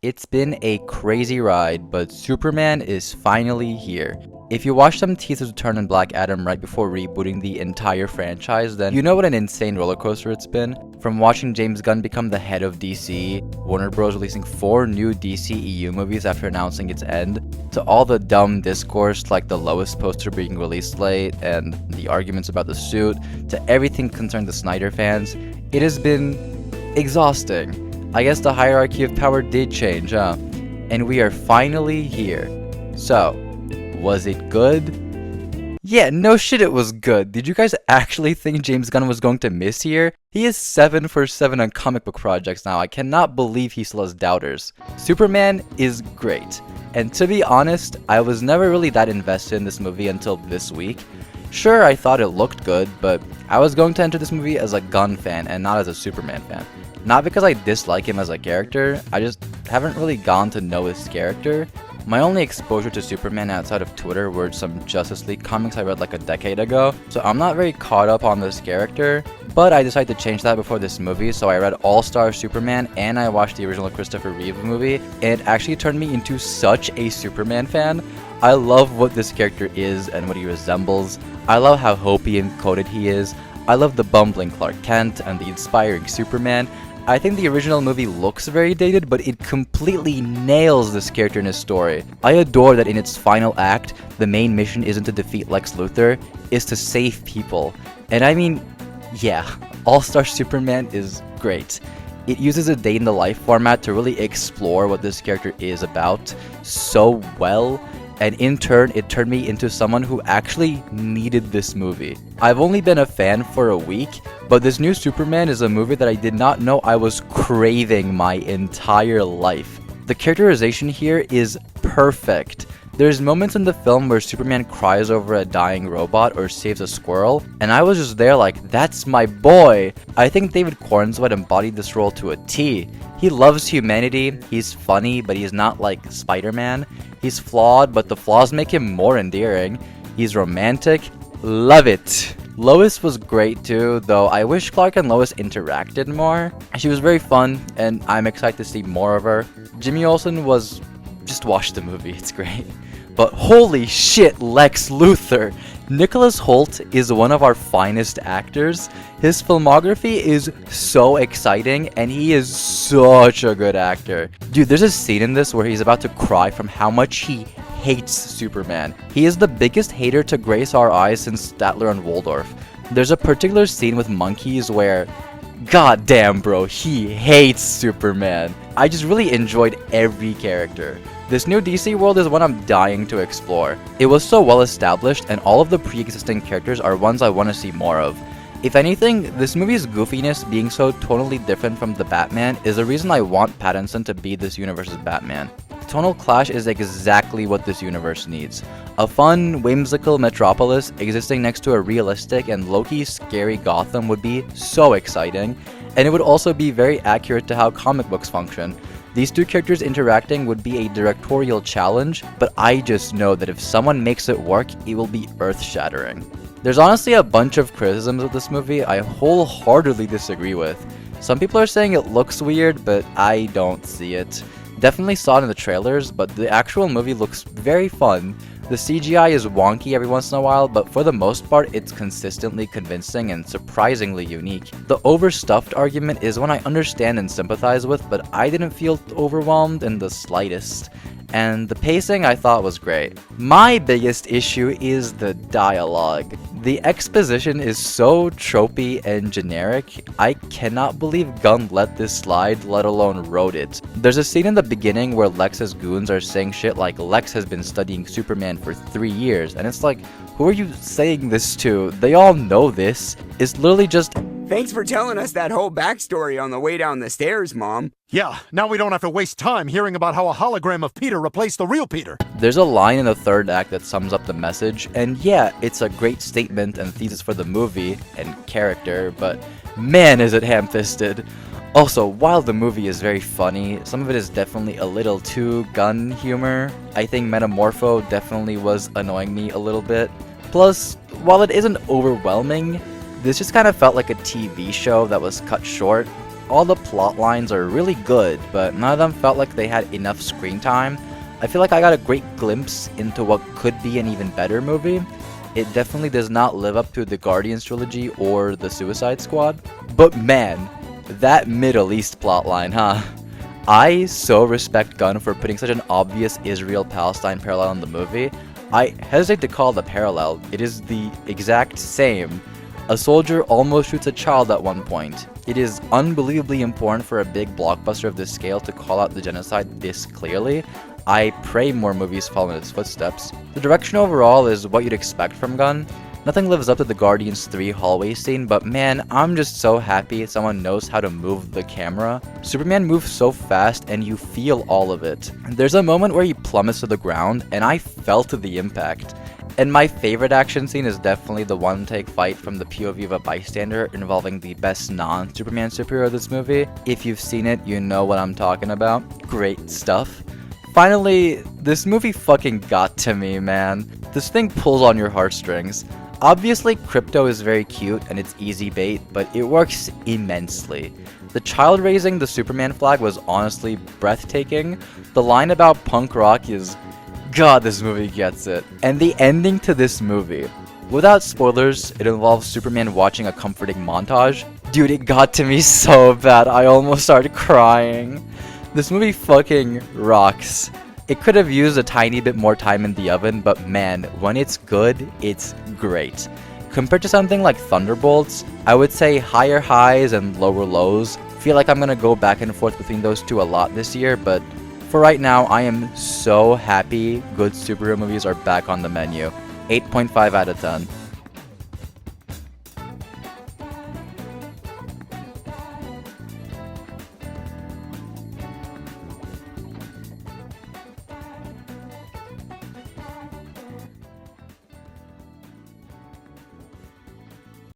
It's been a crazy ride, but Superman is finally here. If you watched some teasers to Turn in Black Adam right before rebooting the entire franchise, then you know what an insane rollercoaster it's been. From watching James Gunn become the head of DC, Warner Bros. Releasing 4 new DCEU movies after announcing its end, to all the dumb discourse like the Lois poster being released late and the arguments about the suit, to everything concerning the Snyder fans, it has been exhausting. I guess the hierarchy of power did change, huh? And we are finally here. So, was it good? Yeah, no shit it was good. Did you guys actually think James Gunn was going to miss here? He is 7 for 7 on comic book projects now. I cannot believe he still has doubters. Superman is great. And to be honest, I was never really that invested in this movie until this week. Sure, I thought it looked good, but I was going to enter this movie as a Gunn fan and not as a Superman fan. Not because I dislike him as a character, I just haven't really gone to know his character. My only exposure to Superman outside of Twitter were some Justice League comics I read like a decade ago, so I'm not very caught up on this character, but I decided to change that before this movie, so I read All-Star Superman and I watched the original Christopher Reeve movie, and it actually turned me into such a Superman fan. I love what this character is and what he resembles. I love how hopey and coded he is. I love the bumbling Clark Kent and the inspiring Superman. I think the original movie looks very dated, but it completely nails this character in his story. I adore that in its final act, the main mission isn't to defeat Lex Luthor, it's to save people. And I mean, yeah, All-Star Superman is great. It uses a day-in-the-life format to really explore what this character is about so well, and in turn, it turned me into someone who actually needed this movie. I've only been a fan for a week, but this new Superman is a movie that I did not know I was craving my entire life. The characterization here is perfect. There's moments in the film where Superman cries over a dying robot or saves a squirrel, and I was just there like, that's my boy! I think David Cornsweet embodied this role to a T. He loves humanity, he's funny, but he's not like Spider-Man. He's flawed, but the flaws make him more endearing. He's romantic. Love it! Lois was great too, though I wish Clark and Lois interacted more. She was very fun, and I'm excited to see more of her. Jimmy Olsen was... just watch the movie, it's great. But holy shit, Lex Luthor! Nicholas Hoult is one of our finest actors. His filmography is so exciting, and he is such a good actor. Dude, there's a scene in this where he's about to cry from how much he hates Superman. He is the biggest hater to grace our eyes since Statler and Waldorf. There's a particular scene with monkeys where, god damn bro, he hates Superman. I just really enjoyed every character. This new DC world is one I'm dying to explore. It was so well established, and all of the pre-existing characters are ones I want to see more of. If anything, this movie's goofiness being so totally different from the Batman is the reason I want Pattinson to be this universe's Batman. Tonal clash is exactly what this universe needs. A fun, whimsical metropolis existing next to a realistic and low-key scary Gotham would be so exciting, and it would also be very accurate to how comic books function. These two characters interacting would be a directorial challenge, but I just know that if someone makes it work, it will be earth-shattering. There's honestly a bunch of criticisms of this movie I wholeheartedly disagree with. Some people are saying it looks weird, but I don't see it. Definitely saw it in the trailers, but the actual movie looks very fun. The CGI is wonky every once in a while, but for the most part, it's consistently convincing and surprisingly unique. The overstuffed argument is one I understand and sympathize with, but I didn't feel overwhelmed in the slightest. And the pacing I thought was great. My biggest issue is the dialogue. The exposition is so tropey and generic, I cannot believe Gunn let this slide, let alone wrote it. There's a scene in the beginning where Lex's goons are saying shit like Lex has been studying Superman for 3 years, and it's like, who are you saying this to? They all know this. It's literally just, thanks for telling us that whole backstory on the way down the stairs, Mom. Yeah, now we don't have to waste time hearing about how a hologram of Peter replaced the real Peter. There's a line in the third act that sums up the message, and yeah, it's a great statement and thesis for the movie and character, but man is it ham-fisted. Also, while the movie is very funny, some of it is definitely a little too Gunn humor. I think Metamorpho definitely was annoying me a little bit. Plus, while it isn't overwhelming, this just kind of felt like a TV show that was cut short. all the plot lines are really good, but none of them felt like they had enough screen time. I feel like I got a great glimpse into what could be an even better movie. It definitely does not live up to the Guardians trilogy or the Suicide Squad. But man, that Middle East plotline, huh? I so respect Gunn for putting such an obvious Israel-Palestine parallel in the movie. I hesitate to call it a parallel, it is the exact same. A soldier almost shoots a child at one point. It is unbelievably important for a big blockbuster of this scale to call out the genocide this clearly. I pray more movies follow in its footsteps. The direction overall is what you'd expect from Gunn. Nothing lives up to the Guardians 3 hallway scene, but man, I'm just so happy someone knows how to move the camera. Superman moves so fast and you feel all of it. There's a moment where he plummets to the ground and I felt the impact. And my favorite action scene is definitely the one-take fight from the POV of a bystander involving the best non-Superman superhero of this movie. If you've seen it, you know what I'm talking about. Great stuff. Finally, this movie fucking got to me, man. This thing pulls on your heartstrings. Obviously, Crypto is very cute and it's easy bait, but it works immensely. The child raising the Superman flag was honestly breathtaking. The line about punk rock is, God, this movie gets it. And the ending to this movie, without spoilers, it involves Superman watching a comforting montage. Dude, it got to me so bad, I almost started crying. This movie fucking rocks. It could have used a tiny bit more time in the oven, but man, when it's good, it's great. Compared to something like Thunderbolts, I would say higher highs and lower lows. Feel like I'm gonna go back and forth between those two a lot this year, but for right now, I am so happy good superhero movies are back on the menu. 8.5 out of 10.